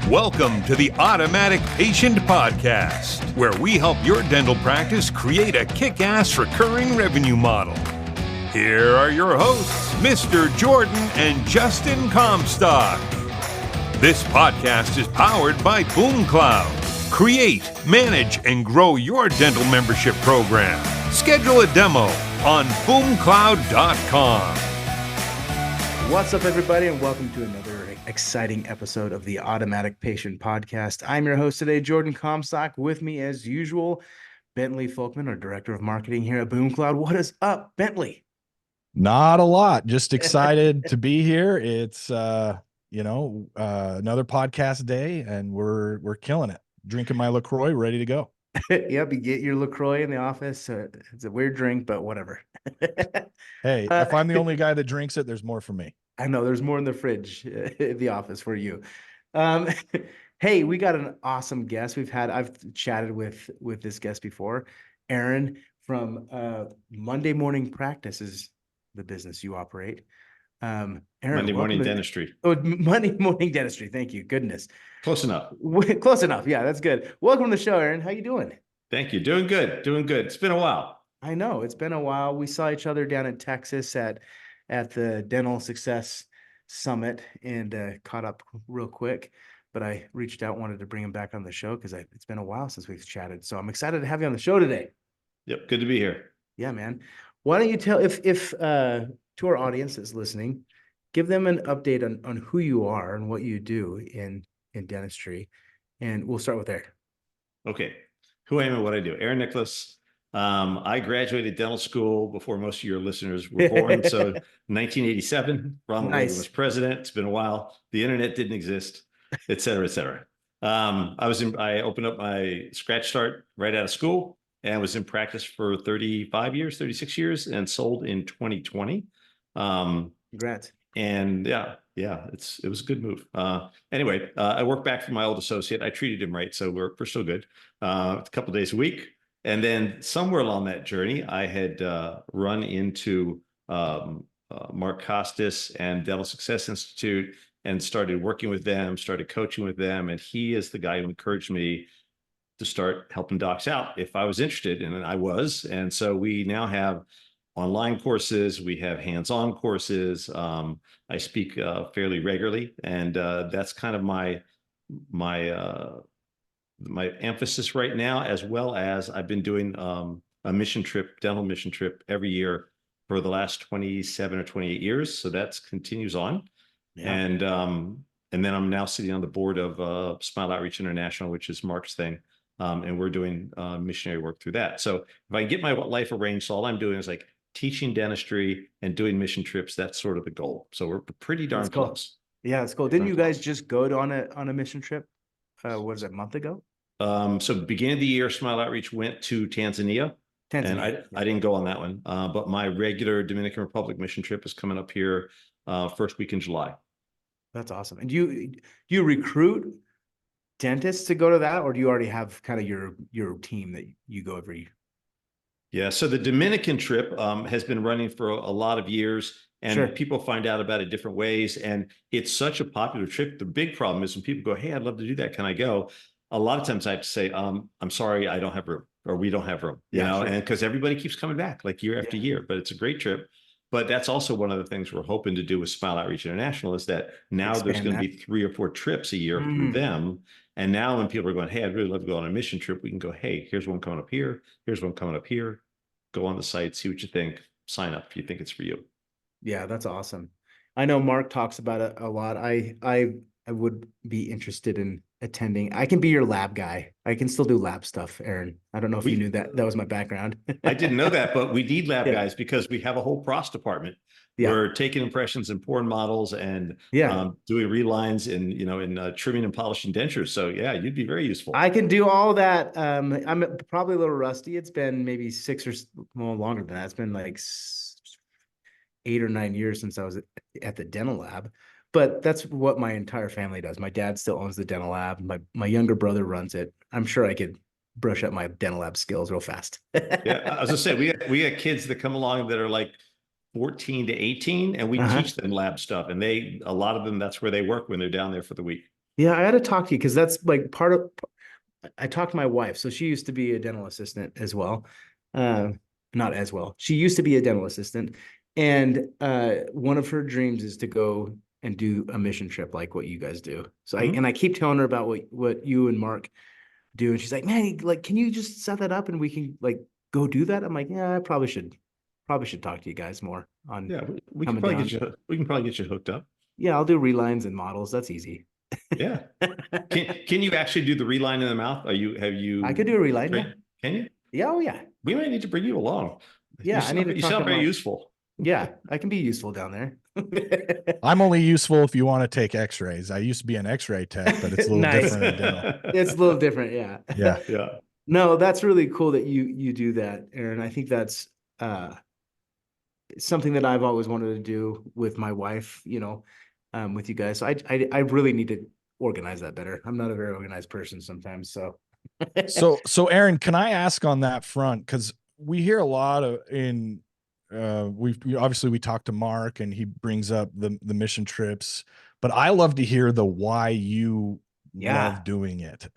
Welcome to the Automatic Patient Podcast, where we help your dental practice create a kick-ass recurring revenue model. Here are your hosts, Mr. Jordan and Justin Comstock. This podcast is powered by BoomCloud. Create, manage, and grow your dental membership program. Schedule a demo on boomcloud.com. What's up, everybody, and welcome to another exciting episode of the Automatic Patient Podcast. I'm your host today, Jordan Comstock. With me, as usual, Bentley Folkman, our Director of Marketing here at BoomCloud. What is up, Bentley? Not a lot. Just excited to be here. It's another podcast day, and we're killing it. Drinking my LaCroix, ready to go. Yep, you get your LaCroix in the office. It's a weird drink, but whatever. Hey, if I'm the only guy that drinks it, there's more for me. I know there's more in the fridge in the office for you. Hey, we got an awesome guest. I've chatted with this guest before. Aaron from Monday Morning Practice is the business you operate. Aaron, Monday Morning Dentistry. Oh, Monday Morning Dentistry. Thank you. Goodness. Close enough. Close enough. Yeah, that's good. Welcome to the show, Aaron. How you doing? Thank you. Doing good. Doing good. It's been a while. I know it's been a while. We saw each other down in Texas at the Dental Success Summit and caught up real quick. But I reached out, wanted to bring him back on the show because it's been a while since we've chatted. So I'm excited to have you on the show today. Yep. Good to be here. Yeah, man. Why don't you tell if to our audience that's listening, give them an update on who you are and what you do in dentistry, and we'll start with there. Okay. Who I am and what I do. Aaron Nicholas. I graduated dental school before most of your listeners were born. So 1987, Ronald Reagan was president. It's been a while. The internet didn't exist, et cetera, et cetera. I opened up my Scratch Start right out of school and was in practice for 36 years and sold in 2020. Congrats. And yeah, it was a good move. Anyway, I worked back for my old associate. I treated him right. So we're still good. A couple of days a week. And then somewhere along that journey, I had run into Mark Costas and Dental Success Institute and started working with them, started coaching with them. And he is the guy who encouraged me to start helping docs out if I was interested. And I was. And so we now have online courses. We have hands-on courses. I speak fairly regularly. And that's kind of my emphasis right now, as well as I've been doing a dental mission trip every year for the last 27 or 28 years. So that continues on. Yeah. And then I'm now sitting on the board of Smile Outreach International, which is Mark's thing. And we're doing missionary work through that. So if I can get my life arranged, all I'm doing is like teaching dentistry and doing mission trips. That's sort of the goal. So we're pretty darn close. Yeah, that's cool. Didn't you guys just go on a mission trip? What was it, a month ago? So beginning of the year, Smile Outreach went to Tanzania. And I didn't go on that one. But my regular Dominican Republic mission trip is coming up here first week in July. That's awesome. And do you recruit dentists to go to that, or do you already have kind of your team that you go every? Yeah, so the Dominican trip has been running for a lot of years, and people find out about it different ways. And it's such a popular trip. The big problem is when people go, "Hey, I'd love to do that. Can I go?" A lot of times I have to say, "I'm sorry, I don't have room," or "We don't have room." And because everybody keeps coming back like year after year. But it's a great trip. But that's also one of the things we're hoping to do with Smile Outreach International is that now there's going to be 3 or 4 trips a year through them. And now when people are going, "Hey, I'd really love to go on a mission trip," we can go, "Hey, here's one coming up here. Here's one coming up here. Go on the site, see what you think, sign up if you think it's for you." Yeah, that's awesome. I know Mark talks about it a lot. I would be interested in attending. I can be your lab guy. I can still do lab stuff, Aaron. I don't know if you knew that was my background. I didn't know that, but we need lab guys because we have a whole pros department. Yeah. We're taking impressions and pouring models and doing relines and trimming and polishing dentures. So yeah, you'd be very useful. I can do all that. I'm probably a little rusty. It's been maybe 6 or longer than that. It's been like 8 or 9 years since I was at the dental lab. But that's what my entire family does. My dad still owns the dental lab. My younger brother runs it. I'm sure I could brush up my dental lab skills real fast. Yeah, I was gonna say we got kids that come along that are like 14 to 18, and we teach them lab stuff. And a lot of them, that's where they work when they're down there for the week. Yeah, I had to talk to you because that's like part of. I talked to my wife, so she used to be a dental assistant as well. Uh, Not as well. She used to be a dental assistant, and one of her dreams is to go and do a mission trip like what you guys do. So I keep telling her about what you and Mark do, and she's like, "Man, like, can you just set that up and we can like go do that?" I'm like, "Yeah, I probably should talk to you guys more on Yeah, we can coming probably down." get you. We can probably get you hooked up. Yeah, I'll do relines and models. That's easy. Yeah. Can you actually do the reline in the mouth? Have I you could do a reline. Yeah. trained? Can you? Yeah. Oh, yeah. We might need to bring you along. Yeah. I need to You talk to sound very Mark. useful. Yeah, I can be useful down there. I'm only useful if you want to take x-rays. I used to be an x-ray tech, but it's a little Nice. different in dental. It's a little different. Yeah. Yeah. Yeah. No, that's really cool that you do that, Aaron. I think that's uh something that I've always wanted to do with my wife, with you guys. So I really need to organize that better. I'm not a very organized person sometimes. So So Aaron, can I ask on that front? Because we hear a lot of obviously we talked to Mark and he brings up the mission trips, but I love to hear the why you Yeah. love doing it.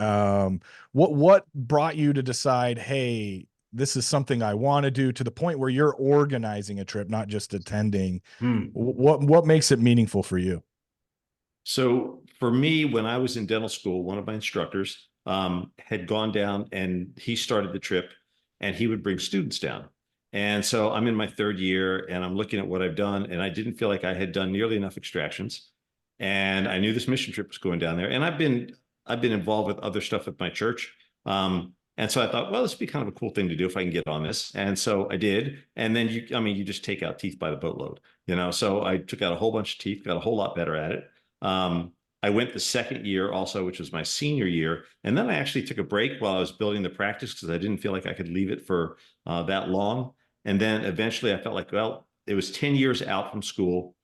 What brought you to decide, hey, this is something I want to do, to the point where you're organizing a trip, not just attending? What makes it meaningful for you? So for me, when I was in dental school, one of my instructors had gone down and he started the trip and he would bring students down. And so I'm in my third year and I'm looking at what I've done, and I didn't feel like I had done nearly enough extractions. And I knew this mission trip was going down there. And I've been involved with other stuff at my church. And so I thought, well, this would be kind of a cool thing to do if I can get on this. And so I did. And then you just take out teeth by the boatload, So I took out a whole bunch of teeth, got a whole lot better at it. I went the second year also, which was my senior year. And then I actually took a break while I was building the practice because I didn't feel like I could leave it for that long. And then eventually I felt like, well, it was 10 years out from school.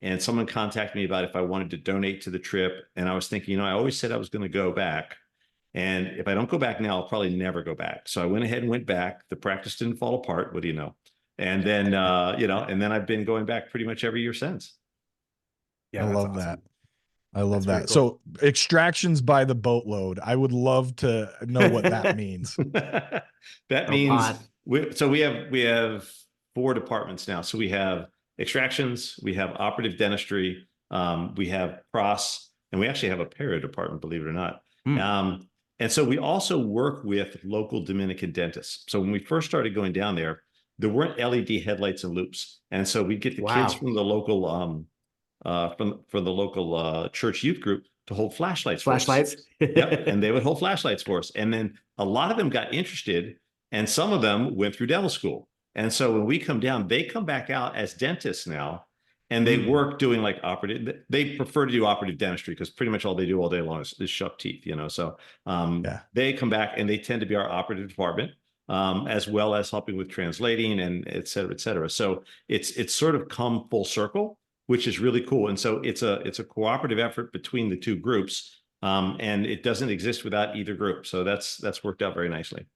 And someone contacted me about if I wanted to donate to the trip. And I was thinking, I always said I was going to go back. And if I don't go back now, I'll probably never go back. So I went ahead and went back. The practice didn't fall apart. What do you know? And then, and then I've been going back pretty much every year since. Yeah, I love that. I love That's that. cool. So extractions by the boatload. I would love to know what that means. That means we have 4 departments now. So we have extractions, we have operative dentistry, we have pros, and we actually have a perio department, believe it or not. And so we also work with local Dominican dentists. So when we first started going down there weren't LED headlights and loops. And so we'd get the kids from the local from the local church youth group to hold flashlights. Yep. And they would hold flashlights for us. And then a lot of them got interested, and some of them went through dental school. And so when we come down, they come back out as dentists now, and they work doing like operative. They prefer to do operative dentistry because pretty much all they do all day long is shuck teeth, So they come back and they tend to be our operative department, as well as helping with translating and et cetera, et cetera. So it's sort of come full circle, which is really cool. And so it's a cooperative effort between the two groups, and it doesn't exist without either group. So that's worked out very nicely.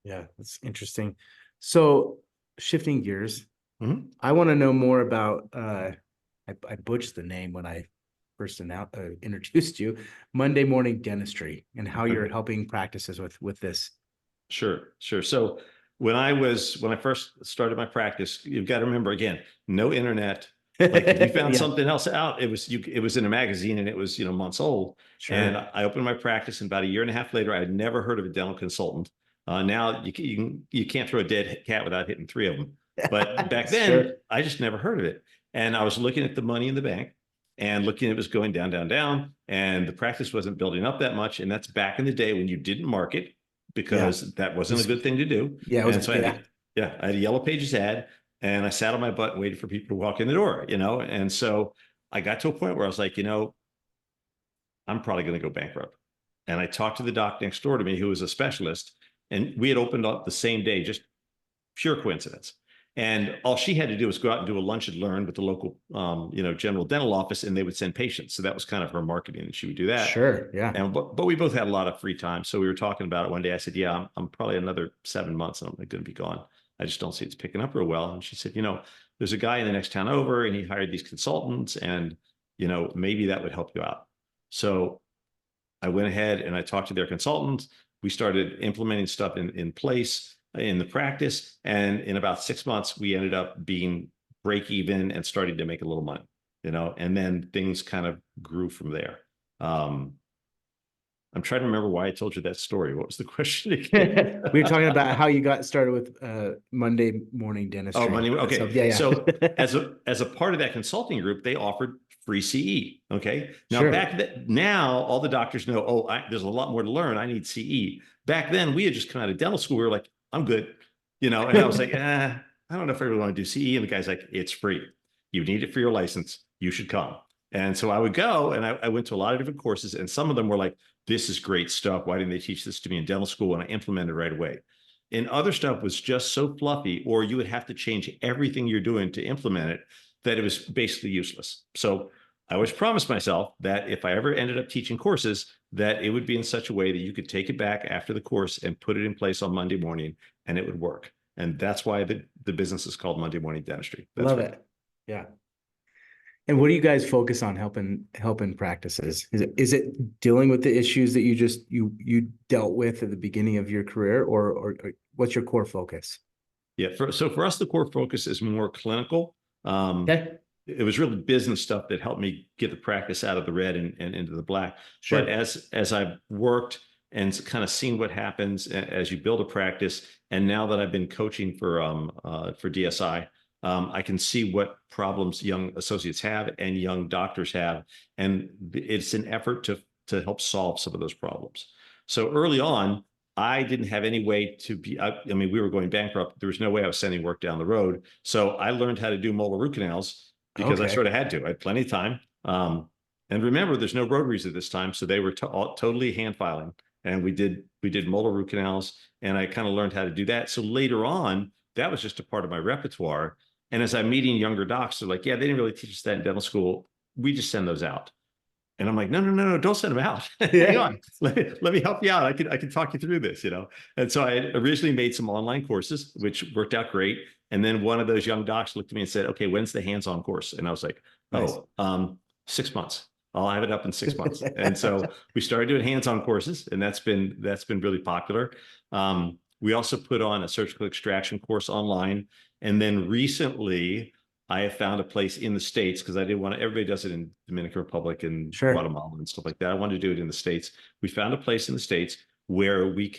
Yeah, that's interesting. So shifting gears, I want to know more about, I butchered the name when I first introduced you, Monday Morning Dentistry, and how you're helping practices with this. Sure. So when I first started my practice, you've got to remember, again, no internet. Like if you found something else out, it was in a magazine and it was, months old. Sure. And I opened my practice, and about a year and a half later, I had never heard of a dental consultant. Now you can't throw a dead cat without hitting 3 of them. But back then, I just never heard of it. And I was looking at the money in the bank and looking, it was going down, down, down. And the practice wasn't building up that much. And that's back in the day when you didn't market, because that wasn't a good thing to do. Yeah. I had a Yellow Pages ad, and I sat on my butt and waited for people to walk in the door, And so I got to a point where I was like, I'm probably going to go bankrupt. And I talked to the doc next door to me, who was a specialist, and we had opened up the same day, just pure coincidence. And all she had to do was go out and do a lunch and learn with the local, general dental office, and they would send patients. So that was kind of her marketing, and she would do that. Sure, yeah. And but we both had a lot of free time, so we were talking about it one day. I said, "Yeah, I'm probably another 7 months, and I'm going to be gone. I just don't see it's picking up real well." And she said, "There's a guy in the next town over, and he hired these consultants, and maybe that would help you out." So I went ahead and I talked to their consultants. We started implementing stuff in place in the practice. And in about 6 months, we ended up being break even and starting to make a little money, and then things kind of grew from there. I'm trying to remember why I told you that story. What was the question again? We were talking about how you got started with Monday morning dentistry. Oh, money. Okay. So, yeah. So as a part of that consulting group, they offered free CE. Okay. Now Sure. now all the doctors know, oh, there's a lot more to learn. I need CE. Back then we had just come out of dental school. We were like, I'm good. And I was like, I don't know if I really want to do CE. And the guy's like, it's free. You need it for your license. You should come. And so I would go, and I went to a lot of different courses, and some of them were like, this is great stuff. Why didn't they teach this to me in dental school? And I implemented right away. And other stuff was just so fluffy, or you would have to change everything you're doing to implement it, that it was basically useless. So I always promised myself that if I ever ended up teaching courses, that it would be in such a way that you could take it back after the course and put it in place on Monday morning, and it would work. And that's why the business is called Monday Morning Dentistry. That's Love right. it. Yeah. And what do you guys focus on helping practices? Is it dealing with the issues that you dealt with at the beginning of your career, or what's your core focus? Yeah. So for us, the core focus is more clinical. Okay. It was really business stuff that helped me get the practice out of the red and into the black. Sure. But as I've worked and kind of seen what happens as you build a practice, and now that I've been coaching for DSI, I can see what problems young associates have and young doctors have, and it's an effort to help solve some of those problems. So early on, I didn't have any way to be. I mean, we were going bankrupt. There was no way I was sending work down the road. So I learned how to do molar root canals because I sort of had to. I had plenty of time. And remember, there's no rotaries at this time, so they were totally hand filing, and we did molar root canals, and I kind of learned how to do that. So later on, that was just a part of my repertoire. And as I'm meeting younger docs, they're like, yeah, they didn't really teach us that in dental school. We just send those out. And I'm like, no, don't send them out. Hang on, let me help you out. I can talk you through this, And so I originally made some online courses, which worked out great. And then one of those young docs looked at me and said, okay, when's the hands-on course? And I was like, Nice. 6 months. I'll have it up in 6 months. And so we started doing hands-on courses, and that's been really popular. We also put on a surgical extraction course online. And then recently I have found a place in the States, because I didn't want to, everybody does it in Dominican Republic and Guatemala and stuff like that. I wanted to do it in the States. We found a place in the States where we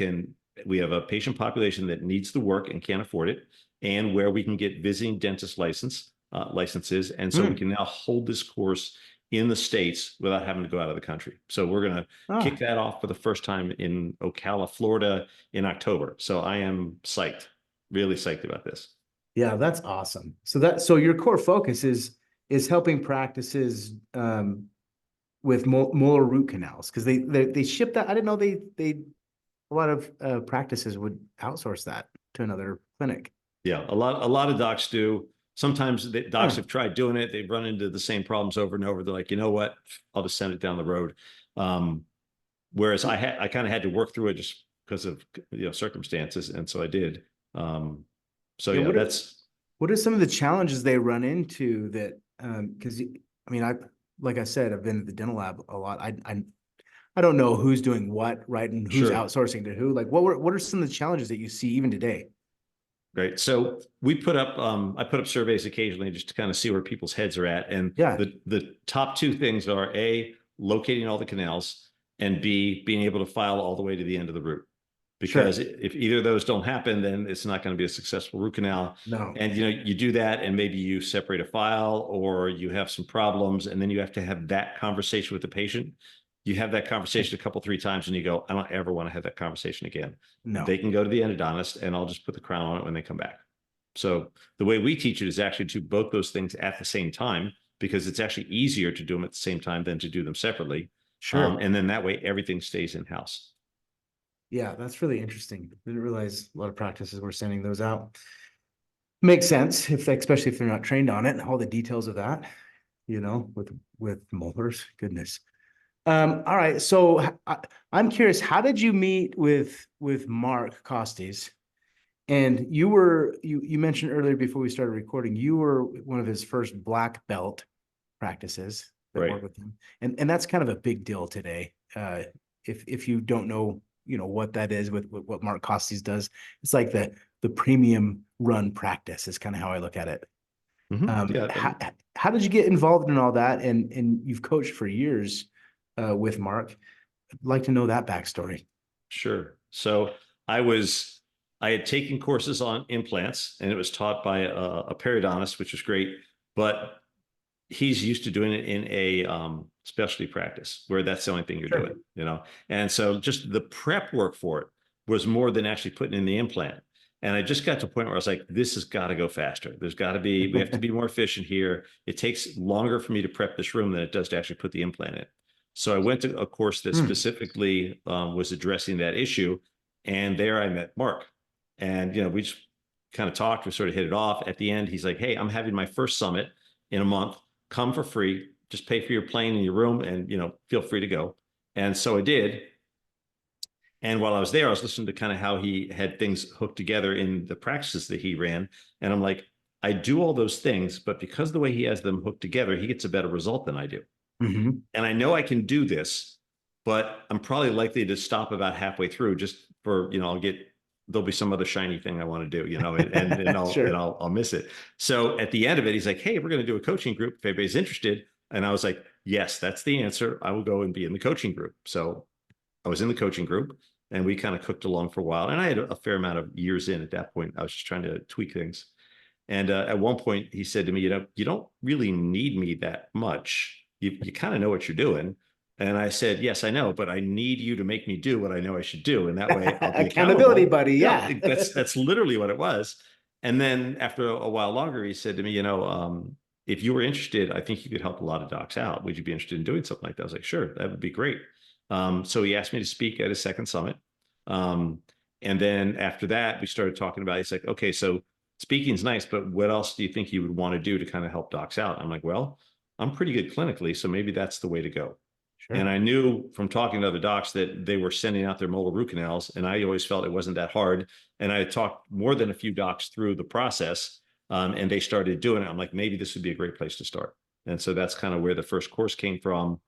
have a patient population that needs the work and can't afford it, and where we can get visiting dentist licenses. And so we can now hold this course in the States without having to go out of the country. So we're going to kick that off for the first time in Ocala, Florida in October. So I am psyched, really psyched about this. Yeah, that's awesome. So your core focus is helping practices with molar root canals, because they ship that. I didn't know a lot of practices would outsource that to another clinic. Yeah, a lot of docs do. Sometimes docs have tried doing it. They've run into the same problems over and over. They're like, you know what? I'll just send it down the road. Whereas I kind of had to work through it just because of circumstances, and so I did. So yeah, what are some of the challenges they run into that? Because I mean, like I said, I've been at the dental lab a lot. I don't know who's doing what, right, and who's outsourcing to who. Like, what are some of the challenges that you see even today? Great. So we put up, I put up surveys occasionally just to kind of see where people's heads are at. And the top two things are A, locating all the canals, and B, being able to file all the way to the end of the root. Because if either of those don't happen, then it's not going to be a successful root canal. No. And you do that, and maybe you separate a file, or you have some problems, and then you have to have that conversation with the patient. You have that conversation a couple, 3 times, and you go, I don't ever want to have that conversation again. No. They can go to the endodontist, and I'll just put the crown on it when they come back. So the way we teach it is actually to both those things at the same time, because it's actually easier to do them at the same time than to do them separately. And then that way everything stays in-house. Yeah, that's really interesting. I didn't realize a lot of practices were sending those out. Makes sense, especially if they're not trained on it, and all the details of that, with molars. Goodness. All right. So I'm curious, how did you meet with Mark Costas? And you mentioned earlier before we started recording, you were one of his first black belt practices. that work with him. And that's kind of a big deal today. If you don't know, what that is with what Mark Costas does, it's like the premium run practice is kind of how I look at it. How did you get involved in all that? And you've coached for years with Mark. I'd like to know that backstory. Sure. So I had taken courses on implants, and it was taught by a periodontist, which was great, but he's used to doing it in a specialty practice where that's the only thing you're doing, And so just the prep work for it was more than actually putting in the implant. And I just got to a point where I was like, this has got to go faster. We have to be more efficient here. It takes longer for me to prep this room than it does to actually put the implant in. So I went to a course that specifically was addressing that issue. And there I met Mark. And, we just kind of talked, we sort of hit it off. At the end, he's like, hey, I'm having my first summit in a month. Come for free. Just pay for your plane and your room and, feel free to go. And so I did. And while I was there, I was listening to kind of how he had things hooked together in the practices that he ran. And I'm like, I do all those things, but because the way he has them hooked together, he gets a better result than I do. Mm-hmm. And I know I can do this, but I'm probably likely to stop about halfway through just for, there'll be some other shiny thing I want to do, and I'll, sure. and I'll miss it. So at the end of it, he's like, hey, we're going to do a coaching group if anybody's interested. And I was like, yes, that's the answer. I will go and be in the coaching group. So I was in the coaching group and we kind of cooked along for a while. And I had a fair amount of years in at that point. I was just trying to tweak things. And at one point he said to me, you don't really need me that much. You kind of know what you're doing. And I said, yes, I know, but I need you to make me do what I know I should do. And that way I'll be accountability buddy. Yeah. That's literally what it was. And then after a while longer, he said to me, if you were interested, I think you could help a lot of docs out. Would you be interested in doing something like that? I was like, sure, that would be great. So he asked me to speak at his second summit. And then after that, we started talking about, he's like, okay, so speaking's nice, but what else do you think you would want to do to kind of help docs out? I'm like, well, I'm pretty good clinically, so maybe that's the way to go. Sure. And I knew from talking to other docs that they were sending out their molar root canals, and I always felt it wasn't that hard. And I had talked more than a few docs through the process, and they started doing it. I'm like, maybe this would be a great place to start. And so that's kind of where the first course came from.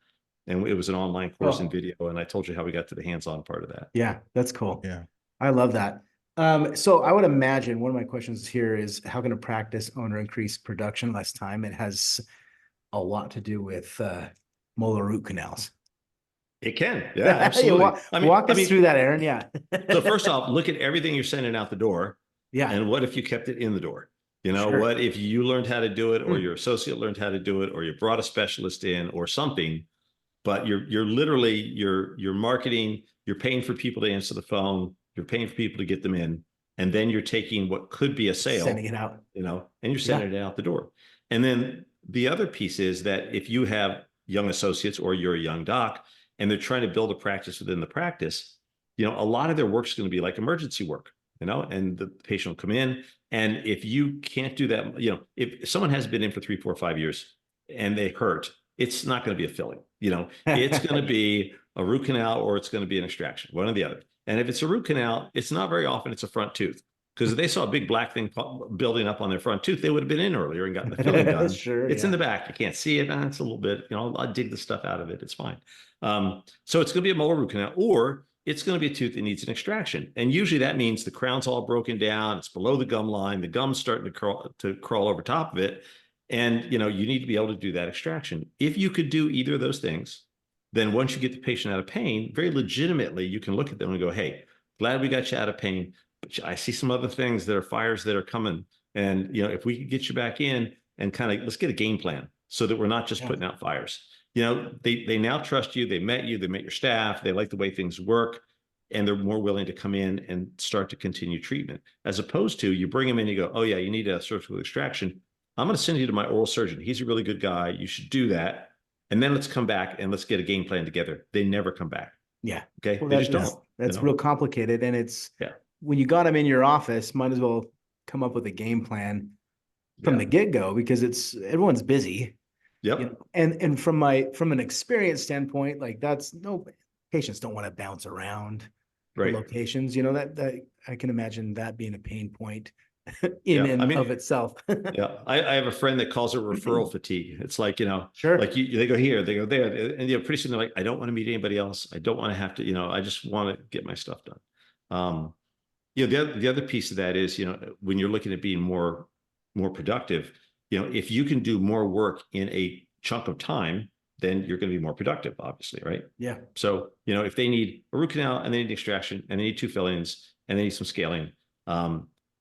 And it was an online course in video. And I told you how we got to the hands-on part of that. Yeah, that's cool. Yeah. I love that. So I would imagine one of my questions here is, how can a practice owner increase production less time? It has a lot to do with molar root canals. It can. Yeah, absolutely. Walk us through that, Aaron. Yeah. So first off, look at everything you're sending out the door. Yeah. And what if you kept it in the door? Sure. What if you learned how to do it, or your associate learned how to do it, or you brought a specialist in or something, but you're literally, you're marketing, you're paying for people to answer the phone, you're paying for people to get them in, and then you're taking what could be a sale, sending it out, and you're sending it out the door. And then the other piece is that if you have young associates or you're a young doc and they're trying to build a practice within the practice, a lot of their work is going to be like emergency work, and the patient will come in. And if you can't do that, if someone has been in for 3, 4, 5 years and they hurt, it's not going to be a filling, it's going to be a root canal, or it's going to be an extraction, one or the other. And if it's a root canal, it's not very often it's a front tooth, because if they saw a big black thing building up on their front tooth, they would have been in earlier and gotten the filling done. Sure, it's in the back. You can't see it. It's a little bit, I'll dig the stuff out of it. It's fine. So it's going to be a molar root canal, or it's going to be a tooth that needs an extraction. And usually that means the crown's all broken down. It's below the gum line. The gum's starting to crawl over top of it. And, you need to be able to do that extraction. If you could do either of those things, then once you get the patient out of pain, very legitimately, you can look at them and go, hey, glad we got you out of pain, but I see some other things that are fires that are coming. And, if we could get you back in and kind of, let's get a game plan so that we're not just putting out fires. They now trust you. They met your staff. They like the way things work, and they're more willing to come in and start to continue treatment, as opposed to you bring them in, you go, oh yeah, you need a surgical extraction. I'm going to send you to my oral surgeon. He's a really good guy. You should do that. And then let's come back and let's get a game plan together. They never come back. Yeah. Okay. Well, they just don't. That's real complicated. And it's, when you got them in your office, might as well come up with a game plan from the get-go, because everyone's busy. Yep. And from an experience standpoint, like patients don't want to bounce around locations, that I can imagine that being a pain point in Yeah, I and mean, of itself. yeah, I have a friend that calls it referral fatigue. It's like, Sure. like they go here, they go there, and pretty soon they're like, I don't want to meet anybody else. I don't want to have to, I just want to get my stuff done. The other piece of that is, when you're looking at being more productive, if you can do more work in a chunk of time, then you're going to be more productive, obviously, right? Yeah. So, if they need a root canal and they need extraction and they need 2 fillings and they need some scaling,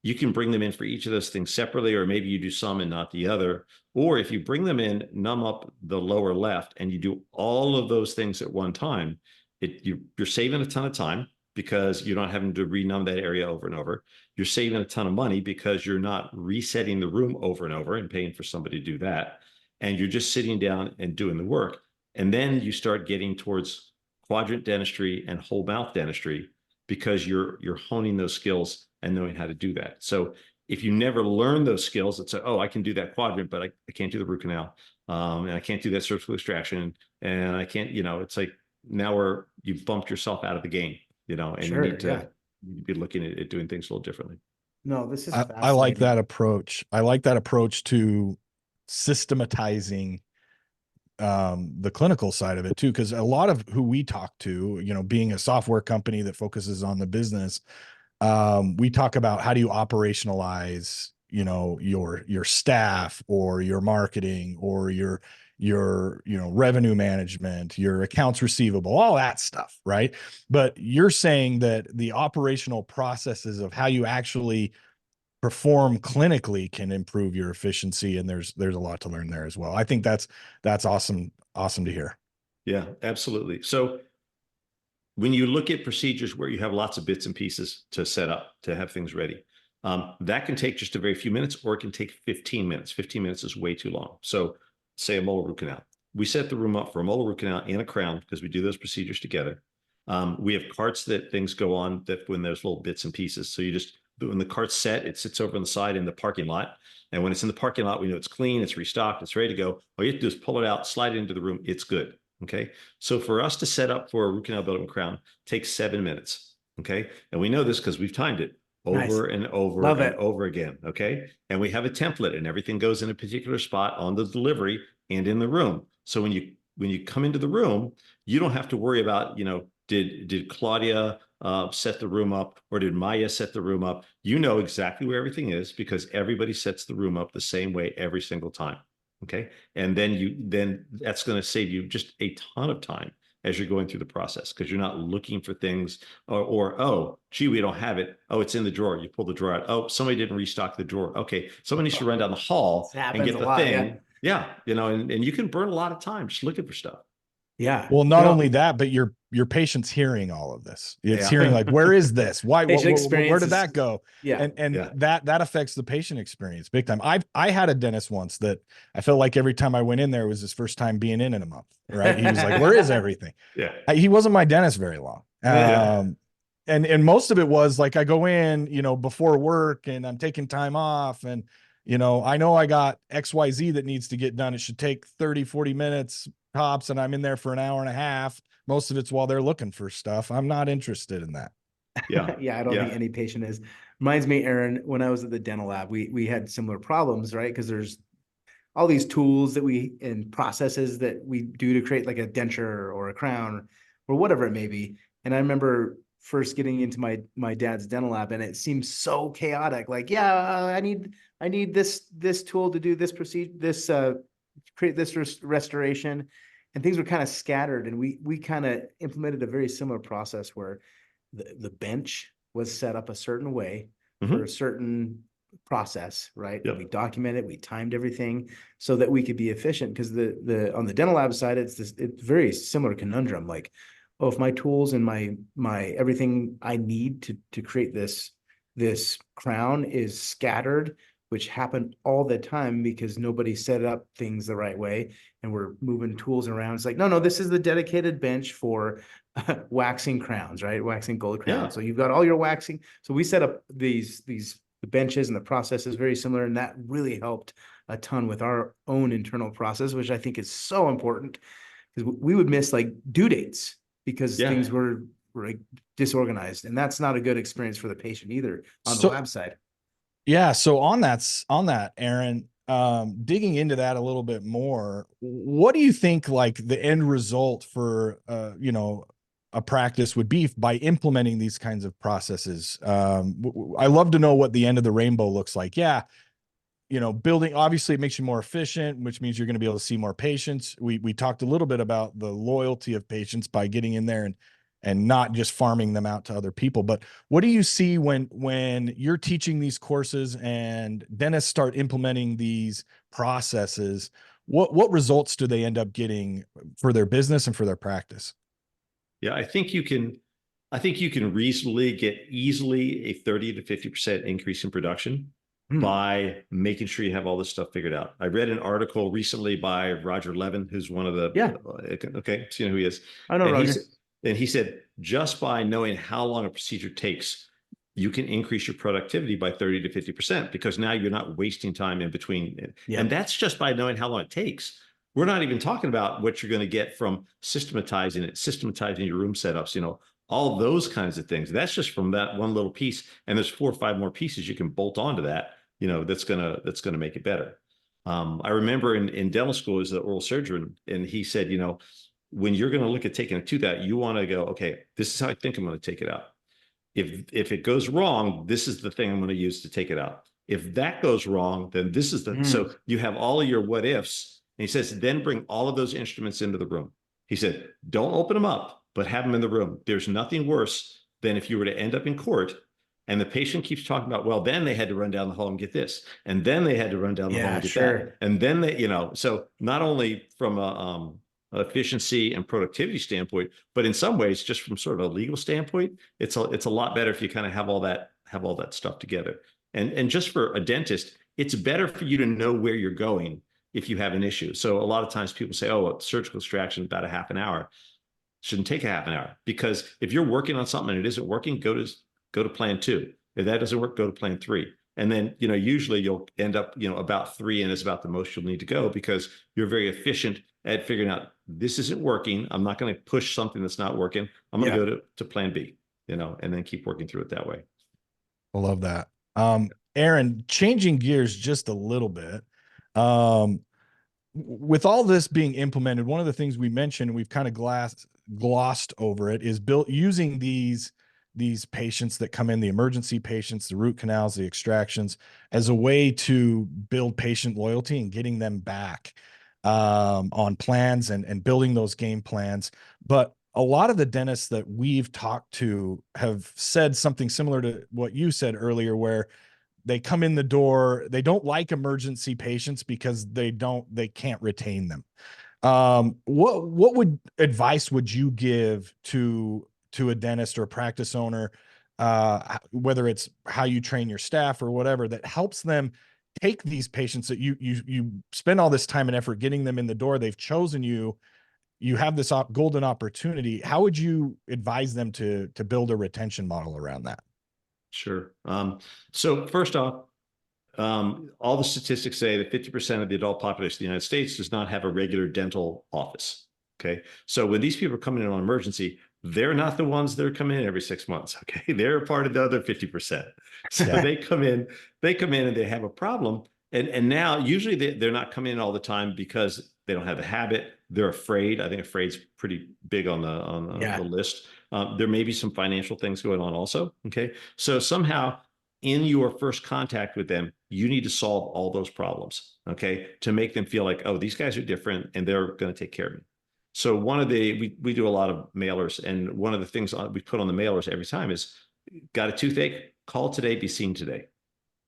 you can bring them in for each of those things separately, or maybe you do some and not the other. Or if you bring them in, numb up the lower left, and you do all of those things at one time, you're saving a ton of time because you're not having to renumb that area over and over. You're saving a ton of money because you're not resetting the room over and over and paying for somebody to do that. And you're just sitting down and doing the work. And then you start getting towards quadrant dentistry and whole mouth dentistry because you're honing those skills and knowing how to do that. So if you never learn those skills, it's like, oh, I can do that quadrant, but I can't do the root canal. And I can't do that surgical extraction. And I can't, it's like now you've bumped yourself out of the game, and Sure, you need to be looking at doing things a little differently. No, this is I like that approach. I like that approach to systematizing the clinical side of it too, because a lot of who we talk to, being a software company that focuses on the business, we talk about how do you operationalize, your staff or your marketing or your revenue management, your accounts receivable, all that stuff, right? But you're saying that the operational processes of how you actually perform clinically can improve your efficiency, and there's a lot to learn there as well. I think that's awesome to hear. Yeah, absolutely. So when you look at procedures where you have lots of bits and pieces to set up, to have things ready, that can take just a very few minutes, or it can take 15 minutes. 15 minutes is way too long. So say a molar root canal. We set the room up for a molar root canal and a crown because we do those procedures together. We have carts that things go on that when there's little bits and pieces. So when the cart's set, it sits over on the side in the parking lot. And when it's in the parking lot, we know it's clean, it's restocked, it's ready to go. All you have to do is pull it out, slide it into the room. It's good. Okay. So for us to set up for a root canal, build-up, and crown takes 7 minutes. Okay. And we know this because we've timed it over and over and over again. Okay. And we have a template, and everything goes in a particular spot on the delivery and in the room. So when you come into the room, you don't have to worry about, did Claudia set the room up, or did Maya set the room up? You know exactly where everything is because everybody sets the room up the same way every single time. Okay. And then that's going to save you just a ton of time as you're going through the process, because you're not looking for things or, oh, gee, we don't have it. Oh, it's in the drawer. You pull the drawer out. Oh, somebody didn't restock the drawer. Okay. Someone needs to run down the hall and get the thing. Yeah. And you can burn a lot of time just looking for stuff. Yeah. Well, not only that, but your patient's hearing all of this. It's hearing like, where is this? Why? Where did that go? Yeah. And that affects the patient experience big time. I had a dentist once that I felt like every time I went in there, it was his first time being in a month. Right? He was like, "Where is everything?" Yeah. He wasn't my dentist very long. And most of it was like I go in, before work, and I'm taking time off, and I know I got XYZ that needs to get done. It should take 30, 40 minutes tops, and I'm in there for an hour and a half. Most of it's while they're looking for stuff. I'm not interested in that. Yeah. Yeah. I don't think any patient is. Reminds me, Aaron, when I was at the dental lab, we had similar problems, right? Because there's all these tools and processes that we do to create like a denture or a crown or whatever it may be. And I remember first getting into my dad's dental lab, and it seemed so chaotic. Like, I need this tool to do this procedure, create this restoration, and things were kind of scattered. And we kind of implemented a very similar process where the bench was set up a certain way for a certain process, right? Yep. We documented, we timed everything so that we could be efficient. Because on the dental lab side, it's very similar conundrum. Like, oh, if my tools and my everything I need to create this crown is scattered, which happened all the time because nobody set up things the right way, and we're moving tools around. It's like, no, this is the dedicated bench for waxing crowns, right? Waxing gold crowns. Yeah. So you've got all your waxing. So we set up the benches, and the process is very similar, and that really helped a ton with our own internal process, which I think is so important, because we would miss like due dates because things were like disorganized, and that's not a good experience for the patient either on the lab side. Yeah. So on that, Aaron, digging into that a little bit more, what do you think like the end result for, a practice would be by implementing these kinds of processes? I love to know what the end of the rainbow looks like. Yeah. Building, obviously it makes you more efficient, which means you're going to be able to see more patients. We talked a little bit about the loyalty of patients by getting in there and not just farming them out to other people. But what do you see when you're teaching these courses and dentists start implementing these processes? What results do they end up getting for their business and for their practice? Yeah, I think you can reasonably get easily a 30 to 50% increase in production by making sure you have all this stuff figured out. I read an article recently by Roger Levin, who's one of the, okay, so you know who he is. I know Roger. And he said, just by knowing how long a procedure takes, you can increase your productivity by 30 to 50% because now you're not wasting time in between. And that's just by knowing how long it takes. We're not even talking about what you're going to get from systematizing your room setups, all those kinds of things. That's just from that one little piece. And there's 4 or 5 more pieces you can bolt onto that, that's gonna make it better. I remember in dental school as an oral surgeon, and he said, when you're going to look at taking a tooth out, you want to go, okay, this is how I think I'm going to take it out. If it goes wrong, this is the thing I'm going to use to take it out. If that goes wrong, then this is so you have all of your what ifs. And he says, then bring all of those instruments into the room. He said, don't open them up, but have them in the room. There's nothing worse than if you were to end up in court and the patient keeps talking about, well, then they had to run down the hall and get this. And then they had to run down the hall and get that. And then they, so not only from a efficiency and productivity standpoint, but in some ways, just from sort of a legal standpoint, it's a lot better if you kind of have all that stuff together. And just for a dentist, it's better for you to know where you're going if you have an issue. So a lot of times people say, oh, surgical extraction about a half an hour. Shouldn't take a half an hour, because if you're working on something and it isn't working, go to plan 2. If that doesn't work, go to plan 3. And then, usually you'll end up, about 3, and it's about the most you'll need to go because you're very efficient at figuring out this isn't working. I'm not going to push something that's not working. I'm going to go to plan B, and then keep working through it that way. I love that. Aaron, changing gears just a little bit. With all this being implemented, one of the things we mentioned, we've kind of glossed over it, is using these patients that come in, the emergency patients, the root canals, the extractions, as a way to build patient loyalty and getting them back on plans and building those game plans. But a lot of the dentists that we've talked to have said something similar to what you said earlier, where they come in the door, they don't like emergency patients because they can't retain them. What advice would you give to a dentist or a practice owner, whether it's how you train your staff or whatever, that helps them take these patients that you spend all this time and effort getting them in the door? They've chosen you have this golden opportunity. How would you advise them to build a retention model around that? Sure. So first off, all the statistics say that 50% of the adult population of the United States does not have a regular dental office. Okay. So when these people are coming in on emergency, they're not the ones that are coming in every 6 months. Okay. They're a part of the other 50%. So they come in and they have a problem. And now usually they're not coming in all the time because they don't have the habit. They're afraid. I think afraid's pretty big on the list. There may be some financial things going on also. Okay. So somehow in your first contact with them, you need to solve all those problems. Okay. To make them feel like, oh, these guys are different and they're going to take care of me. So we do a lot of mailers, and one of the things we put on the mailers every time is, got a toothache, call today, be seen today.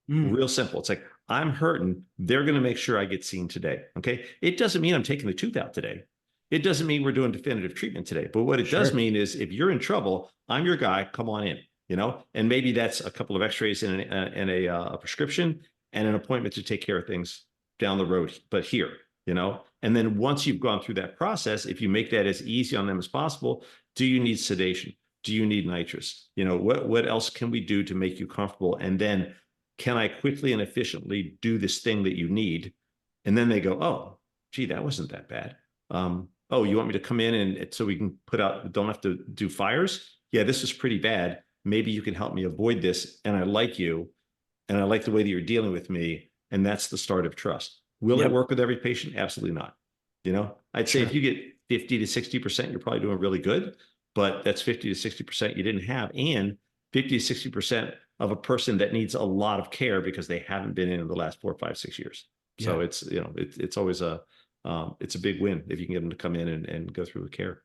Real simple. It's like, I'm hurting. They're going to make sure I get seen today. Okay. It doesn't mean I'm taking the tooth out today. It doesn't mean we're doing definitive treatment today. But what it does mean is, if you're in trouble, I'm your guy. Come on in, and maybe that's a couple of x-rays and a prescription and an appointment to take care of things down the road, but here, and then once you've gone through that process, if you make that as easy on them as possible, do you need sedation? Do you need nitrous? What else can we do to make you comfortable? And then, can I quickly and efficiently do this thing that you need? And then they go, oh, gee, that wasn't that bad. Oh, you want me to come in and so we can don't have to do fires? Yeah, this is pretty bad. Maybe you can help me avoid this. And I like you. and I like the way that you're dealing with me. And that's the start of trust. Will it work with every patient? Absolutely not. You know, I'd say if you get 50 to 60%, you're probably doing really good, but that's 50 to 60% you didn't have, and 50 to 60% of a person that needs a lot of care because they haven't been in the last 4, 5, 6 years. So it's, you know, it's always it's a big win if you can get them to come in and go through the care.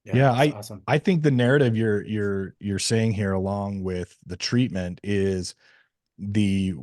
Yeah, awesome. I think the narrative you're saying here, along with the treatment, is the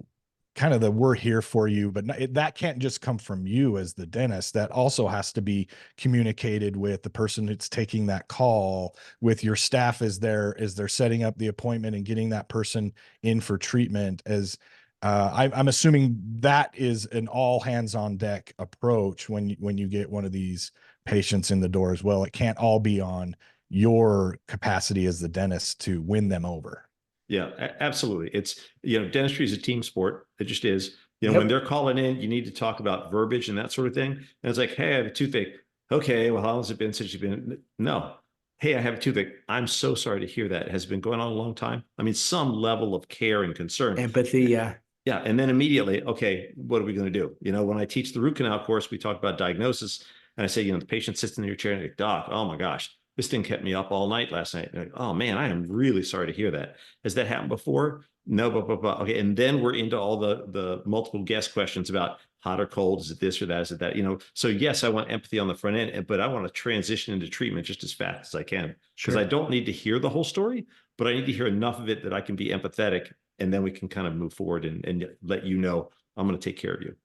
kind of the we're here for you, but that can't just come from you as the dentist. That also has to be communicated with the person that's taking that call, with your staff as they're setting up the appointment and getting that person in for treatment. As I'm assuming that is an all hands on deck approach when you get one of these patients in the door as well. It can't all be on your capacity as the dentist to win them over. Yeah, absolutely. It's, you know, dentistry is a team sport. It just is. You know, when they're calling in, you need to talk about verbiage and that sort of thing. And it's like, hey, I have a toothache. Okay, well, how long has it been since you've been? No. Hey, I have a toothache. I'm so sorry to hear that. Has it been going on a long time? I mean, some level of care and concern. Empathy, yeah. Yeah. And then immediately, okay, what are we going to do? You know, when I teach the root canal course, we talk about diagnosis. And I say, you know, the patient sits in your chair and like, doc, oh my gosh, this thing kept me up all night last night. Like, oh man, I am really sorry to hear that. Has that happened before? No, but okay. And then we're into all the multiple guest questions about hot or cold. Is it this or that? Is it that? You know, so yes, I want empathy on the front end, but I want to transition into treatment just as fast as I can, because I don't need to hear the whole story, but I need to hear enough of it that I can be empathetic, and then we can kind of move forward and let you know, I'm going to take care of you.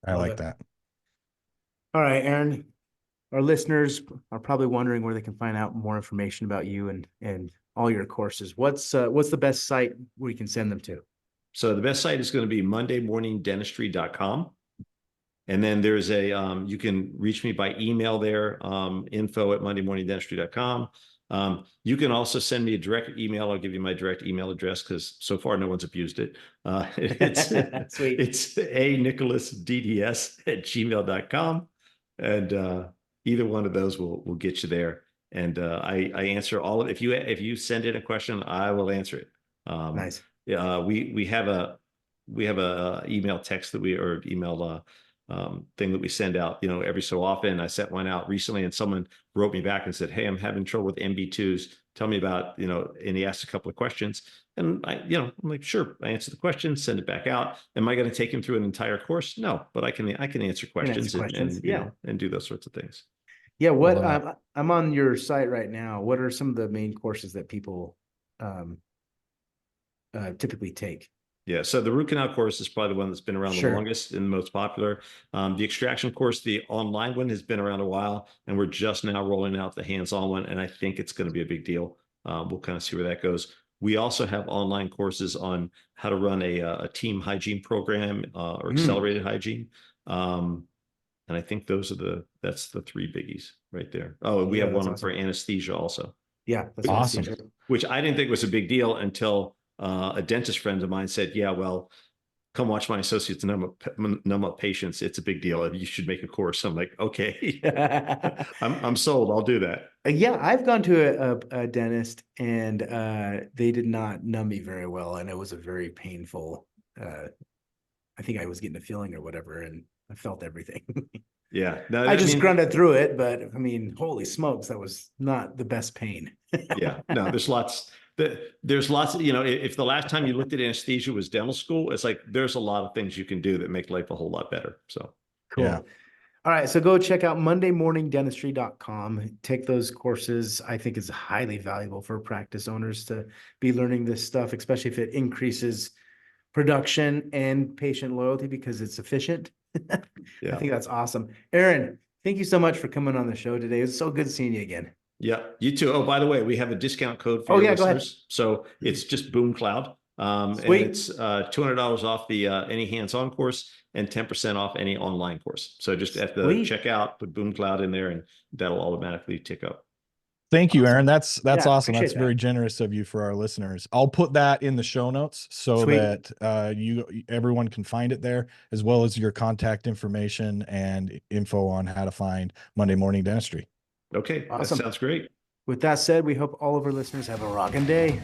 I like that. All right, Aaron, our listeners are probably wondering where they can find out more information about you and all your courses. What's the best site we can send them to? So the best site is going to be mondaymorningdentistry.com. And then there's a, you can reach me by email there, info@mondaymorningdentistry.com. You can also send me a direct email. I'll give you my direct email address because so far no one's abused it. It's anicholasdds@gmail.com. And either one of those will get you there. And I answer all of it. If you send in a question, I will answer it. Nice. We have a email text that email thing that we send out, you know, every so often. I sent one out recently, and someone wrote me back and said, hey, I'm having trouble with MB2s. Tell me about, you know, and he asked a couple of questions, and I'm like, sure. I answer the questions, send it back out. Am I going to take him through an entire course? No, but I can answer questions, and you know, and do those sorts of things. Yeah. I'm on your site right now. What are some of the main courses that people typically take? Yeah, so the root canal course is probably the one that's been around the longest and most popular. The extraction course, the online one, has been around a while, and we're just now rolling out the hands-on one, and I think it's going to be a big deal. We'll kind of see where that goes. We also have online courses on how to run a team hygiene program or accelerated hygiene. And I think that's the three biggies right there. Oh, and we have one for anesthesia also. Yeah, that's awesome. Which I didn't think was a big deal until a dentist friend of mine said, yeah, well, come watch my associates numb up patients. It's a big deal. You should make a course. I'm like, okay, I'm sold. I'll do that. Yeah, I've gone to a dentist, and they did not numb me very well. And it was a very painful, I think I was getting a feeling or whatever, and I felt everything. Yeah. No, I just grunted through it, but I mean, holy smokes, that was not the best pain. Yeah, no, there's lots, you know, if the last time you looked at anesthesia was dental school, it's like, there's a lot of things you can do that make life a whole lot better. So cool. Yeah. All right. So go check out mondaymorningdentistry.com. Take those courses. I think it's highly valuable for practice owners to be learning this stuff, especially if it increases production and patient loyalty because it's efficient. Yeah. I think that's awesome. Aaron, thank you so much for coming on the show today. It's so good seeing you again. Yeah, you too. Oh, by the way, we have a discount code for your listeners. So it's just Boom Cloud. And it's $200 off the any hands-on course and 10% off any online course. So just at the checkout, put Boom Cloud in there, and that'll automatically tick up. Thank you, Aaron. That's awesome. That's very generous of you for our listeners. I'll put that in the show notes so that everyone can find it there, as well as your contact information and info on how to find Monday Morning Dentistry. Okay, awesome. That sounds great. With that said, we hope all of our listeners have a rocking day.